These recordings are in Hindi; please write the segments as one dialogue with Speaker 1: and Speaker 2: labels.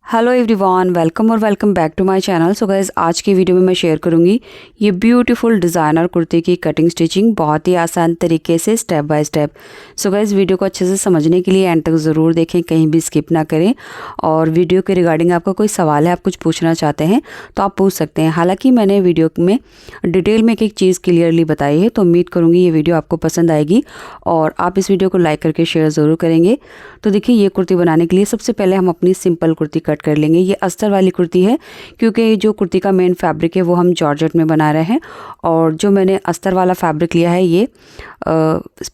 Speaker 1: Hello everyone, welcome back to my channel. So guys, आज की वीडियो में मैं शेयर करूंगी ये ब्यूटीफुल डिज़ाइनर कुर्ती की कटिंग स्टिचिंग बहुत ही आसान तरीके से step by step. So guys, video को अच्छे से समझने के लिए एंड तक ज़रूर देखें, कहीं भी स्किप ना करें। और वीडियो के रिगार्डिंग आपका कोई सवाल है, आप कुछ पूछना चाहते हैं तो आप पूछ सकते हैं। हालाँकि मैंने वीडियो में डिटेल में एक चीज़ क्लियरली बताई है, तो उम्मीद करूँगी ये वीडियो आपको पसंद आएगी और आप इस वीडियो को लाइक करके शेयर ज़रूर करेंगे। तो देखिए, ये कुर्ती बनाने के लिए सबसे पहले हम अपनी सिंपल कुर्ती कट कर लेंगे। ये अस्तर वाली कुर्ती है, क्योंकि जो कुर्ती का मेन फैब्रिक है वो हम जॉर्जेट में बना रहे हैं। और जो मैंने अस्तर वाला फैब्रिक लिया है, ये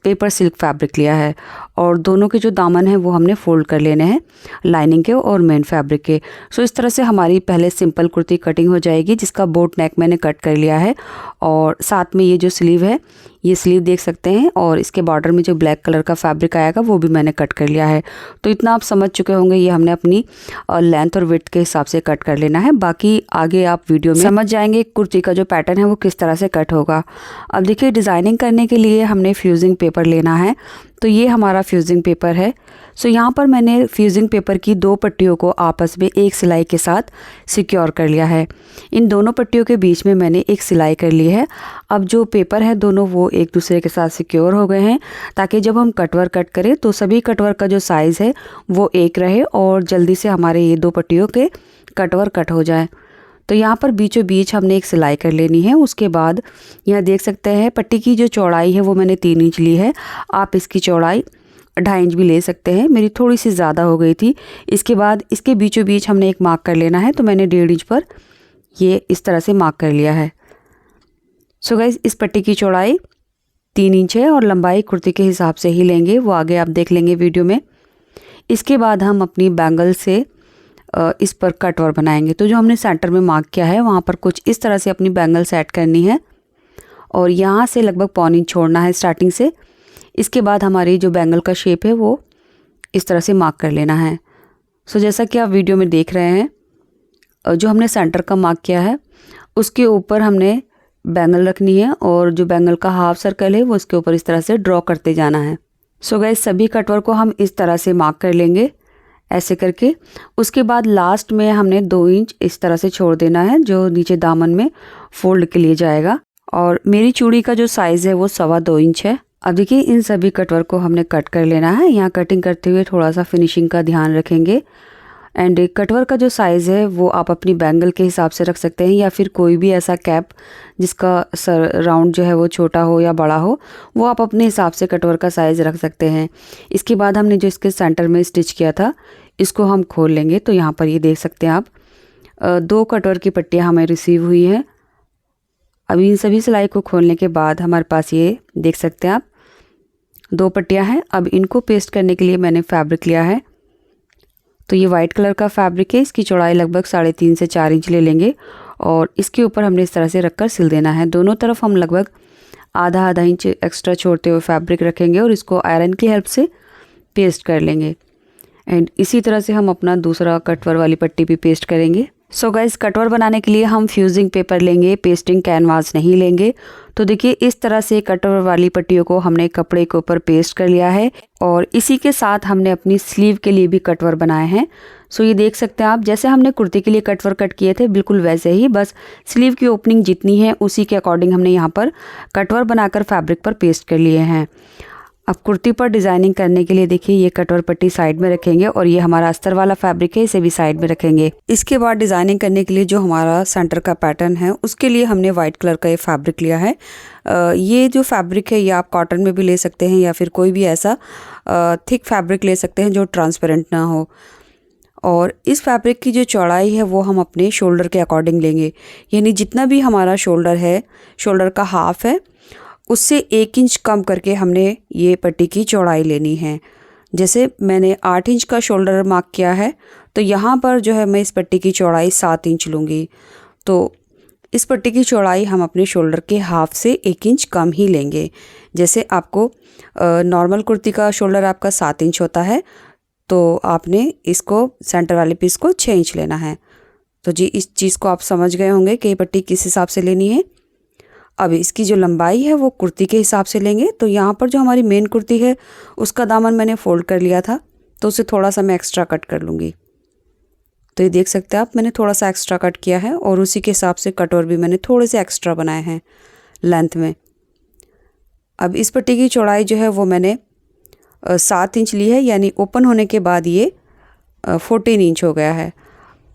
Speaker 1: पेपर सिल्क फैब्रिक लिया है। और दोनों के जो दामन हैं वो हमने फोल्ड कर लेने हैं, लाइनिंग के और मेन फैब्रिक के। सो इस तरह से हमारी पहले सिंपल कुर्ती कटिंग हो जाएगी, जिसका बोट नेक मैंने कट कर लिया है। और साथ में ये जो स्लीव है, ये स्लीव देख सकते हैं, और इसके बॉर्डर में जो ब्लैक कलर का फैब्रिक आएगा वो भी मैंने कट कर लिया है। तो इतना आप समझ चुके होंगे, ये हमने अपनी लेंथ और विड्थ के हिसाब से कट कर लेना है। बाकी आगे आप वीडियो में समझ जाएंगे कुर्ती का जो पैटर्न है वो किस तरह से कट होगा। अब देखिए, डिज़ाइनिंग करने के लिए हमने फ्यूजिंग पेपर लेना है। तो ये हमारा फ्यूजिंग पेपर है। सो यहाँ पर मैंने फ्यूजिंग पेपर की दो पट्टियों को आपस में एक सिलाई के साथ सिक्योर कर लिया है। इन दोनों पट्टियों के बीच में मैंने एक सिलाई कर ली है। अब जो पेपर है दोनों वो एक दूसरे के साथ सिक्योर हो गए हैं, ताकि जब हम कटवर्क कट करें तो सभी कटवर्क का जो साइज़ है वो एक रहे और जल्दी से हमारे ये दो पट्टियों के कटवर्क कट हो जाए। तो यहाँ पर बीचों बीच हमने एक सिलाई कर लेनी है। उसके बाद यहाँ देख सकते हैं पट्टी की जो चौड़ाई है वो मैंने 3 इंच ली है। आप इसकी चौड़ाई 2.5 इंच भी ले सकते हैं, मेरी थोड़ी सी ज़्यादा हो गई थी। इसके बाद इसके बीचों बीच हमने एक मार्क कर लेना है, तो मैंने 1.5 इंच पर ये इस तरह से मार्क कर लिया है। सो गाइस, इस पट्टी की चौड़ाई 3 इंच है और लंबाई कुर्ती के हिसाब से ही लेंगे, वो आगे आप देख लेंगे वीडियो में। इसके बाद हम अपनी बैंगल से इस पर कटवर बनाएंगे। तो जो हमने सेंटर में मार्क किया है वहाँ पर कुछ इस तरह से अपनी बैंगल सेट करनी है और यहाँ से लगभग 1.25 इंच छोड़ना है स्टार्टिंग से। इसके बाद हमारी जो बैंगल का शेप है वो इस तरह से मार्क कर लेना है। सो जैसा कि आप वीडियो में देख रहे हैं, जो हमने सेंटर का मार्क किया है उसके ऊपर हमने बैंगल रखनी है और जो बैंगल का हाफ सर्कल है वो उसके ऊपर इस तरह से ड्रॉ करते जाना है। सो गाइस, सभी कटवर को हम इस तरह से मार्क कर लेंगे ऐसे करके। उसके बाद लास्ट में हमने 2 इंच इस तरह से छोड़ देना है, जो नीचे दामन में फोल्ड के लिए जाएगा। और मेरी चूड़ी का जो साइज़ है वो 2.25 इंच है। अब देखिए, इन सभी कटवर को हमने कट कर लेना है। यहाँ कटिंग करते हुए थोड़ा सा फिनिशिंग का ध्यान रखेंगे। एंड कटवर का जो साइज़ है वो आप अपनी बैंगल के हिसाब से रख सकते हैं, या फिर कोई भी ऐसा कैप जिसका सर राउंड जो है वो छोटा हो या बड़ा हो, वो आप अपने हिसाब से कटवर का साइज़ रख सकते हैं। इसके बाद हमने जो इसके सेंटर में स्टिच किया था इसको हम खोल लेंगे। तो यहाँ पर ये देख सकते हैं आप, 2 कटवर की पट्टियाँ हमें रिसीव हुई हैं। अब इन सभी सिलाई को खोलने के बाद हमारे पास ये देख सकते हैं आप 2 पट्टियाँ हैं। अब इनको पेस्ट करने के लिए मैंने फैब्रिक लिया है। तो ये वाइट कलर का फैब्रिक है, इसकी चौड़ाई लगभग 3.5 से 4 इंच ले लेंगे और इसके ऊपर हमने इस तरह से रखकर सिल देना है। दोनों तरफ हम लगभग आधा इंच एक्स्ट्रा छोड़ते हुए फैब्रिक रखेंगे और इसको आयरन की हेल्प से पेस्ट कर लेंगे। एंड इसी तरह से हम अपना दूसरा कटवर वाली पट्टी भी पेस्ट करेंगे। सो गाइस, कटवर बनाने के लिए हम फ्यूजिंग पेपर लेंगे, पेस्टिंग कैनवास नहीं लेंगे। तो देखिए, इस तरह से कटवर वाली पट्टियों को हमने कपड़े के ऊपर पेस्ट कर लिया है और इसी के साथ हमने अपनी स्लीव के लिए भी कटवर बनाए हैं। सो ये देख सकते हैं आप, जैसे हमने कुर्ती के लिए कटवर कट किए थे बिल्कुल वैसे ही, बस स्लीव की ओपनिंग जितनी है उसी के अकॉर्डिंग हमने यहाँ पर कटवर बनाकर फैब्रिक पर पेस्ट कर लिए हैं। अब कुर्ती पर डिज़ाइनिंग करने के लिए देखिए, ये कटवर पट्टी साइड में रखेंगे और ये हमारा अस्तर वाला फैब्रिक है, इसे भी साइड में रखेंगे। इसके बाद डिज़ाइनिंग करने के लिए जो हमारा सेंटर का पैटर्न है उसके लिए हमने वाइट कलर का ये फैब्रिक लिया है। ये जो फैब्रिक है ये आप कॉटन में भी ले सकते हैं या फिर कोई भी ऐसा थिक फैब्रिक ले सकते हैं जो ट्रांसपेरेंट ना हो। और इस फैब्रिक की जो चौड़ाई है वो हम अपने शोल्डर के अकॉर्डिंग लेंगे, यानी जितना भी हमारा शोल्डर है, शोल्डर का हाफ है, उससे 1 इंच कम करके हमने ये पट्टी की चौड़ाई लेनी है। जैसे मैंने 8 इंच का शोल्डर मार्क किया है, तो यहाँ पर जो है मैं इस पट्टी की चौड़ाई 7 इंच लूँगी। तो इस पट्टी की चौड़ाई हम अपने शोल्डर के हाफ से 1 इंच कम ही लेंगे। जैसे आपको नॉर्मल कुर्ती का शोल्डर आपका 7 इंच होता है, तो आपने इसको सेंटर वाले पीस को 6 इंच लेना है। तो जी, इस चीज़ को आप समझ गए होंगे कि ये पट्टी किस हिसाब से लेनी है। अब इसकी जो लंबाई है वो कुर्ती के हिसाब से लेंगे। तो यहाँ पर जो हमारी मेन कुर्ती है उसका दामन मैंने फोल्ड कर लिया था, तो उसे थोड़ा सा मैं एक्स्ट्रा कट कर लूँगी। तो ये देख सकते हैं आप, मैंने थोड़ा सा एक्स्ट्रा कट किया है और उसी के हिसाब से कटवर भी मैंने थोड़े से एक्स्ट्रा बनाए हैं लेंथ में। अब इस पट्टी की चौड़ाई जो है वो मैंने 7 इंच ली है, यानी ओपन होने के बाद ये 14 इंच हो गया है।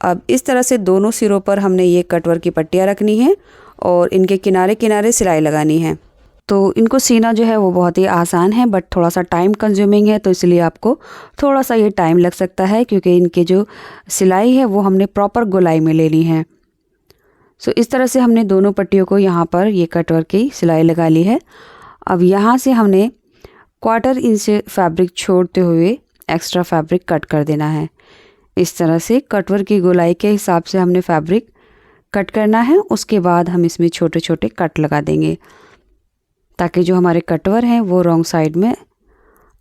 Speaker 1: अब इस तरह से दोनों सिरों पर हमने ये कटवर की पट्टियाँ रखनी है और इनके किनारे किनारे सिलाई लगानी है। तो इनको सीना जो है वो बहुत ही आसान है, बट थोड़ा सा टाइम कंज्यूमिंग है, तो इसलिए आपको थोड़ा सा ये टाइम लग सकता है, क्योंकि इनके जो सिलाई है वो हमने प्रॉपर गोलाई में लेनी है। सो इस तरह से हमने दोनों पट्टियों को यहाँ पर ये कटवर की सिलाई लगा ली है। अब यहाँ से हमने 1/4 इंच फैब्रिक छोड़ते हुए एक्स्ट्रा फैब्रिक कट कर देना है। इस तरह से कटवर की गोलाई के हिसाब से हमने फैब्रिक कट करना है। उसके बाद हम इसमें छोटे छोटे कट लगा देंगे, ताकि जो हमारे कटवर हैं वो रॉन्ग साइड में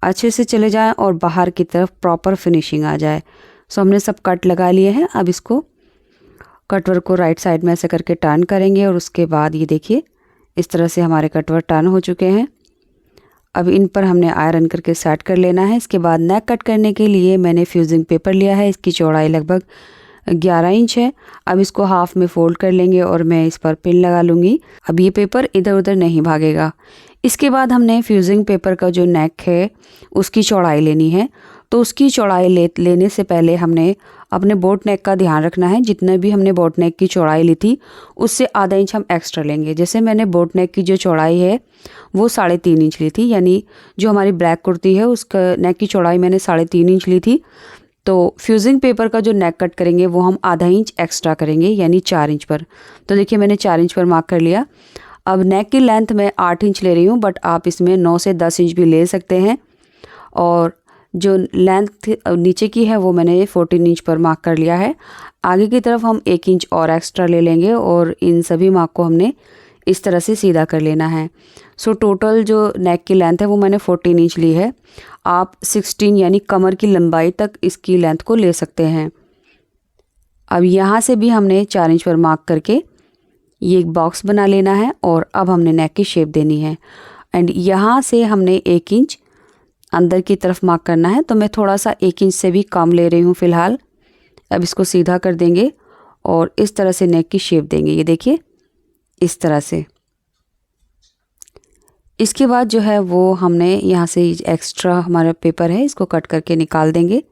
Speaker 1: अच्छे से चले जाएं और बाहर की तरफ प्रॉपर फिनिशिंग आ जाए। सो हमने सब कट लगा लिए हैं। अब इसको कटवर को राइट साइड में ऐसे करके टर्न करेंगे और उसके बाद ये देखिए इस तरह से हमारे कटवर टर्न हो चुके हैं। अब इन पर हमने आयरन करके सेट कर लेना है। इसके बाद नेक कट करने के लिए मैंने फ्यूजिंग पेपर लिया है। इसकी चौड़ाई लगभग 11 इंच है। अब इसको हाफ में फोल्ड कर लेंगे और मैं इस पर पिन लगा लूँगी। अब ये पेपर इधर उधर नहीं भागेगा। इसके बाद हमने फ्यूजिंग पेपर का जो नेक है उसकी चौड़ाई लेनी है। तो उसकी चौड़ाई लेने से पहले हमने अपने बोट नेक का ध्यान रखना है। जितना भी हमने बोट नेक की चौड़ाई ली थी उससे आधा इंच हम एक्स्ट्रा लेंगे। जैसे मैंने बोट नेक की जो चौड़ाई है वो 3.5 इंच ली थी, यानी जो हमारी ब्लैक कुर्ती है उसका नेक की चौड़ाई मैंने 3.5 इंच ली थी। तो फ्यूजिंग पेपर का जो नेक कट करेंगे वो हम आधा इंच एक्स्ट्रा करेंगे, यानी 4 इंच पर। तो देखिए मैंने 4 इंच पर मार्क कर लिया। अब नेक की लेंथ मैं 8 इंच ले रही हूँ, बट आप इसमें 9 से 10 इंच भी ले सकते हैं। और जो लेंथ नीचे की है वो मैंने 14 इंच पर मार्क कर लिया है। आगे की तरफ हम 1 इंच और एक्स्ट्रा ले लेंगे और इन सभी मार्क को हमने इस तरह से सीधा कर लेना है। सो टोटल जो नेक की लेंथ है वो मैंने 14 इंच ली है। आप 16 यानी कमर की लंबाई तक इसकी लेंथ को ले सकते हैं। अब यहाँ से भी हमने 4 इंच पर मार्क करके ये एक बॉक्स बना लेना है और अब हमने नेक की शेप देनी है। एंड यहाँ से हमने 1 इंच अंदर की तरफ मार्क करना है। तो मैं थोड़ा सा 1 इंच से भी कम ले रही हूँ फ़िलहाल। अब इसको सीधा कर देंगे और इस तरह से नेक की शेप देंगे। ये देखिए इस तरह से। इसके बाद जो है वो हमने यहाँ से एक्स्ट्रा हमारा पेपर है इसको कट करके निकाल देंगे।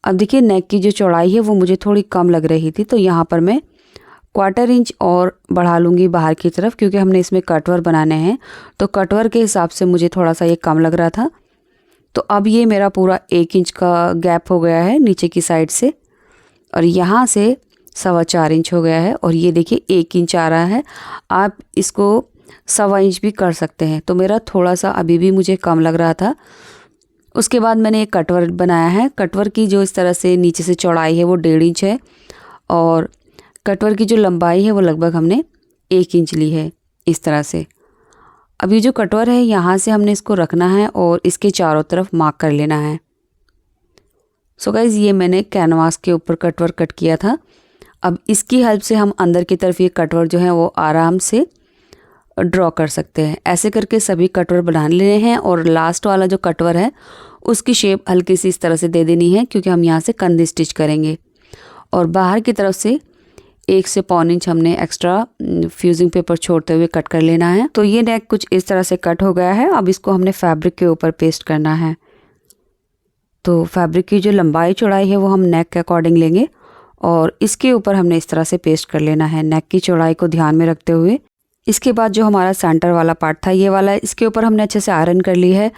Speaker 1: अब देखिए नेक की जो चौड़ाई है वो मुझे थोड़ी कम लग रही थी, तो यहाँ पर मैं 1/4 इंच और बढ़ा लूँगी बाहर की तरफ, क्योंकि हमने इसमें कटवर बनाने हैं। तो कटवर के हिसाब से मुझे थोड़ा सा ये कम लग रहा था। तो अब ये मेरा पूरा 1 इंच का गैप हो गया है नीचे की साइड से, और यहाँ से 4.25 इंच हो गया है। और ये देखिए 1 इंच आ रहा है। आप इसको 1.25 इंच भी कर सकते हैं। तो मेरा थोड़ा सा अभी भी मुझे कम लग रहा था। उसके बाद मैंने एक कटवर बनाया है। कटवर की जो इस तरह से नीचे से चौड़ाई है वो 1.5 इंच है और कटवर की जो लंबाई है वो लगभग हमने 1 इंच ली है इस तरह से। अब ये जो कटवर है यहाँ से हमने इसको रखना है और इसके चारों तरफ मार्क कर लेना है। सो गाइज़ ये मैंने कैनवास के ऊपर कटवर कट किया था। अब इसकी हेल्प से हम अंदर की तरफ ये कटवर जो है वो आराम से ड्रॉ कर सकते हैं। ऐसे करके सभी कटवर बना लेने हैं और लास्ट वाला जो कटवर है उसकी शेप हल्की सी इस तरह से दे देनी है, क्योंकि हम यहाँ से कंधी स्टिच करेंगे। और बाहर की तरफ से 1 से 1.25 इंच हमने एक्स्ट्रा फ्यूजिंग पेपर छोड़ते हुए कट कर लेना है। तो ये नेक कुछ इस तरह से कट हो गया है। अब इसको हमने फैब्रिक के ऊपर पेस्ट करना है। तो फैब्रिक की जो लंबाई चौड़ाई है वो हम नेक के अकॉर्डिंग लेंगे और इसके ऊपर हमने इस तरह से पेस्ट कर लेना है, नेक की चौड़ाई को ध्यान में रखते हुए। इसके बाद जो हमारा सेंटर वाला पार्ट था ये वाला, इसके ऊपर हमने अच्छे से आयरन कर ली है।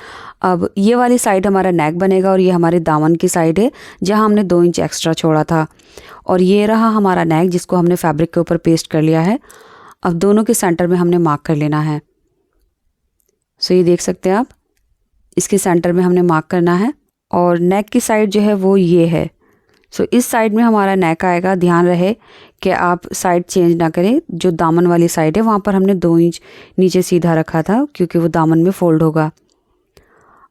Speaker 1: अब ये वाली साइड हमारा नेक बनेगा और ये हमारे दामन की साइड है जहाँ हमने 2 इंच एक्स्ट्रा छोड़ा था। और ये रहा हमारा नेक जिसको हमने फैब्रिक के ऊपर पेस्ट कर लिया है। अब दोनों के सेंटर में हमने मार्क कर लेना है। सो ये देख सकते हैं आप, इसके सेंटर में हमने मार्क करना है और नेक की साइड जो है वो ये है। सो इस साइड में हमारा नेक आएगा। ध्यान रहे कि आप साइड चेंज ना करें। जो दामन वाली साइड है वहाँ पर हमने 2 इंच नीचे सीधा रखा था, क्योंकि वो दामन में फोल्ड होगा।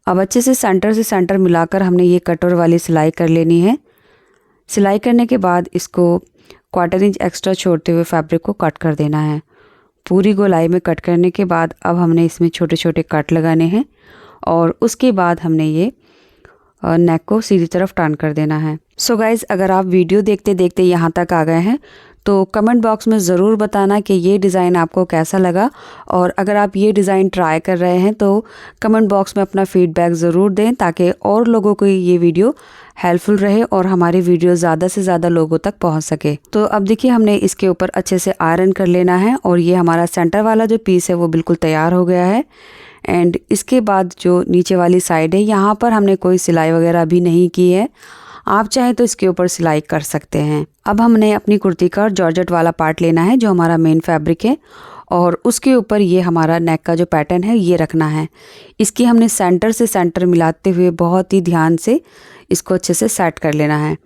Speaker 1: अब अच्छे से सेंटर मिलाकर हमने ये कटवर वाली सिलाई कर लेनी है। सिलाई करने के बाद इसको 1/4 इंच एक्स्ट्रा छोड़ते हुए फैब्रिक को कट कर देना है। पूरी गोलाई में कट करने के बाद अब हमने इसमें छोटे छोटे कट लगाने हैं और उसके बाद हमने ये नेक को सीधी तरफ टर्न कर देना है। सो गाइज, अगर आप वीडियो देखते देखते यहाँ तक आ गए हैं तो कमेंट बॉक्स में ज़रूर बताना कि ये डिज़ाइन आपको कैसा लगा, और अगर आप ये डिज़ाइन ट्राई कर रहे हैं तो कमेंट बॉक्स में अपना फीडबैक ज़रूर दें ताकि और लोगों को ये वीडियो हेल्पफुल रहे और हमारी वीडियो ज़्यादा से ज़्यादा लोगों तक पहुंच सके। तो अब देखिए, हमने इसके ऊपर अच्छे से आयरन कर लेना है और ये हमारा सेंटर वाला जो पीस है वो बिल्कुल तैयार हो गया है। एंड इसके बाद जो नीचे वाली साइड है यहाँ पर हमने कोई सिलाई वगैरह भी नहीं की है, आप चाहें तो इसके ऊपर सिलाई कर सकते हैं। अब हमने अपनी कुर्ती का जॉर्जेट वाला पार्ट लेना है जो हमारा मेन फैब्रिक है, और उसके ऊपर ये हमारा नेक का जो पैटर्न है ये रखना है। इसकी हमने सेंटर से सेंटर मिलाते हुए बहुत ही ध्यान से इसको अच्छे से सेट कर लेना है।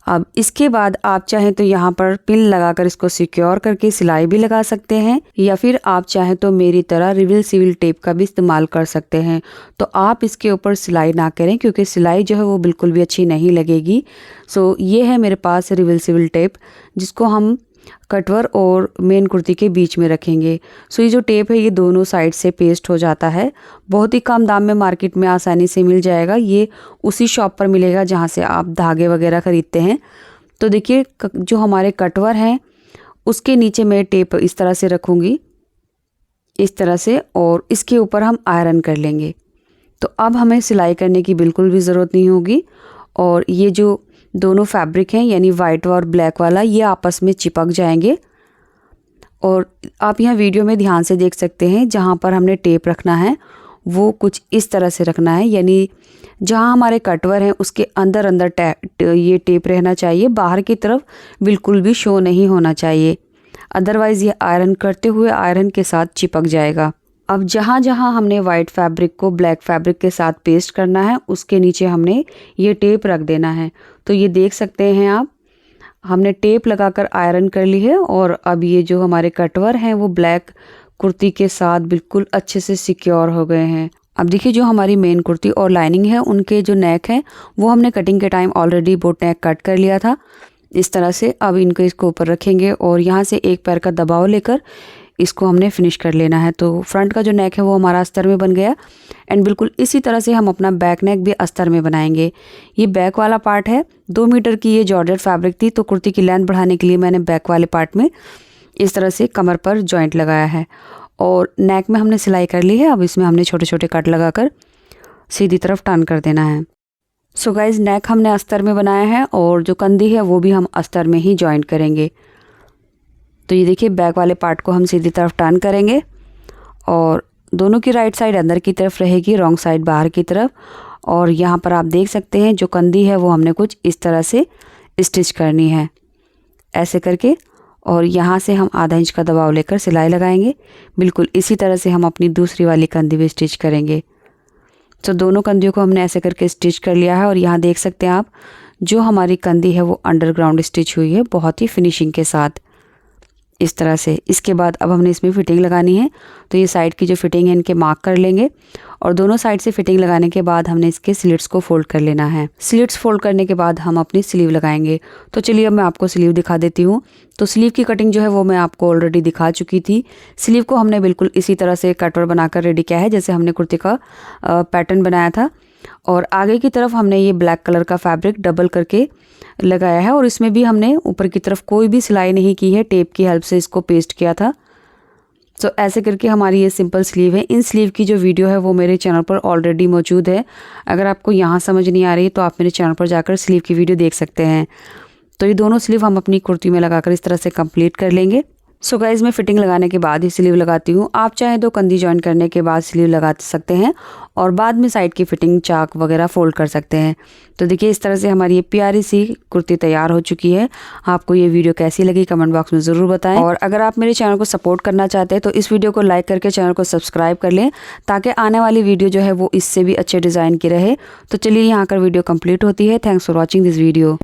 Speaker 1: अब इसके बाद आप चाहें तो यहाँ पर पिन लगाकर इसको सिक्योर करके सिलाई भी लगा सकते हैं, या फिर आप चाहें तो मेरी तरह रिविल सिविल टेप का भी इस्तेमाल कर सकते हैं। तो आप इसके ऊपर सिलाई ना करें क्योंकि सिलाई जो है वो बिल्कुल भी अच्छी नहीं लगेगी। सो ये है मेरे पास रिविल सिविल टेप, जिसको हम कटवर और मेन कुर्ती के बीच में रखेंगे। सो ये जो टेप है ये दोनों साइड से पेस्ट हो जाता है, बहुत ही कम दाम में मार्केट में आसानी से मिल जाएगा। ये उसी शॉप पर मिलेगा जहाँ से आप धागे वगैरह ख़रीदते हैं। तो देखिए, जो हमारे कटवर हैं उसके नीचे मैं टेप इस तरह से रखूँगी, इस तरह से, और इसके ऊपर हम आयरन कर लेंगे। तो अब हमें सिलाई करने की बिल्कुल भी ज़रूरत नहीं होगी, और ये जो दोनों फैब्रिक हैं यानी वाइट और ब्लैक वाला ये आपस में चिपक जाएंगे। और आप यहाँ वीडियो में ध्यान से देख सकते हैं जहाँ पर हमने टेप रखना है वो कुछ इस तरह से रखना है, यानी जहाँ हमारे कटवर हैं उसके अंदर अंदर ये टेप रहना चाहिए, बाहर की तरफ बिल्कुल भी शो नहीं होना चाहिए, अदरवाइज़ ये आयरन करते हुए आयरन के साथ चिपक जाएगा। अब जहाँ जहाँ हमने वाइट फैब्रिक को ब्लैक फैब्रिक के साथ पेस्ट करना है उसके नीचे हमने ये टेप रख देना है। तो ये देख सकते हैं आप, हमने टेप लगाकर आयरन कर ली है, और अब ये जो हमारे कटवर हैं वो ब्लैक कुर्ती के साथ बिल्कुल अच्छे से सिक्योर हो गए हैं। अब देखिए, जो हमारी मेन कुर्ती और लाइनिंग है उनके जो नेक हैं वो हमने कटिंग के time already boat neck cut कर लिया था इस तरह से। अब इनको इसको ऊपर रखेंगे और यहाँ से एक पैर का दबाव लेकर इसको हमने फिनिश कर लेना है। तो फ्रंट का जो नेक है वो हमारा अस्तर में बन गया, एंड बिल्कुल इसी तरह से हम अपना बैक नेक भी अस्तर में बनाएंगे। ये बैक वाला पार्ट है, 2 मीटर की ये जॉर्जेट फैब्रिक थी, तो कुर्ती की लेंथ बढ़ाने के लिए मैंने बैक वाले पार्ट में इस तरह से कमर पर जॉइंट लगाया है, और नेक में हमने सिलाई कर ली है। अब इसमें हमने छोटे छोटे कट लगाकर सीधी तरफ टर्न कर देना है। सो गाइज, नेक हमने अस्तर में बनाया है और जो कंधी है वो भी हम अस्तर में ही जॉइंट करेंगे। तो ये देखिए, बैक वाले पार्ट को हम सीधी तरफ टर्न करेंगे और दोनों की राइट साइड अंदर की तरफ रहेगी, रॉन्ग साइड बाहर की तरफ। और यहाँ पर आप देख सकते हैं जो कंधी है वो हमने कुछ इस तरह से स्टिच करनी है, ऐसे करके, और यहाँ से हम आधा इंच का दबाव लेकर सिलाई लगाएंगे। बिल्कुल इसी तरह से हम अपनी दूसरी वाली कंधी भी स्टिच करेंगे। तो दोनों कंधियों को हमने ऐसे करके स्टिच कर लिया है, और यहाँ देख सकते हैं आप जो हमारी कंधी है वो अंडरग्राउंड स्टिच हुई है बहुत ही फिनिशिंग के साथ, इस तरह से। इसके बाद अब हमने इसमें फिटिंग लगानी है, तो ये साइड की जो फिटिंग है इनके मार्क कर लेंगे, और दोनों साइड से फिटिंग लगाने के बाद हमने इसके स्लिट्स को फोल्ड कर लेना है। स्लिट्स फोल्ड करने के बाद हम अपनी स्लीव लगाएंगे। तो चलिए अब मैं आपको स्लीव दिखा देती हूँ। तो स्लीव की कटिंग जो है वो मैं आपको ऑलरेडी दिखा चुकी थी। स्लीव को हमने बिल्कुल इसी तरह से कटवर बनाकर रेडी किया है जैसे हमने कुर्ती का पैटर्न बनाया था, और आगे की तरफ हमने ये ब्लैक कलर का फैब्रिक डबल करके लगाया है, और इसमें भी हमने ऊपर की तरफ कोई भी सिलाई नहीं की है, टेप की हेल्प से इसको पेस्ट किया था। तो ऐसे करके हमारी ये सिंपल स्लीव है। इन स्लीव की जो वीडियो है वो मेरे चैनल पर ऑलरेडी मौजूद है। अगर आपको यहाँ समझ नहीं आ रही तो आप मेरे चैनल पर जाकर स्लीव की वीडियो देख सकते हैं। तो ये दोनों स्लीव हम अपनी कुर्ती में लगाकर इस तरह से कंप्लीट कर लेंगे। सो गाइज, मैं फिटिंग लगाने के बाद ही स्लीव लगाती हूँ। आप चाहें तो कंधी जॉइन करने के बाद स्लीव लगा सकते हैं और बाद में साइड की फिटिंग चाक वगैरह फोल्ड कर सकते हैं। तो देखिए, इस तरह से हमारी ये प्यारी सी कुर्ती तैयार हो चुकी है। आपको ये वीडियो कैसी लगी कमेंट बॉक्स में ज़रूर बताएं, और अगर आप मेरे चैनल को सपोर्ट करना चाहते हैं तो इस वीडियो को लाइक करके चैनल को सब्सक्राइब कर लें, ताकि आने वाली वीडियो जो है वो इससे भी अच्छे डिज़ाइन की रहे। तो चलिए, यहाँ कर वीडियो कंप्लीट होती है। Thanks for watching this video.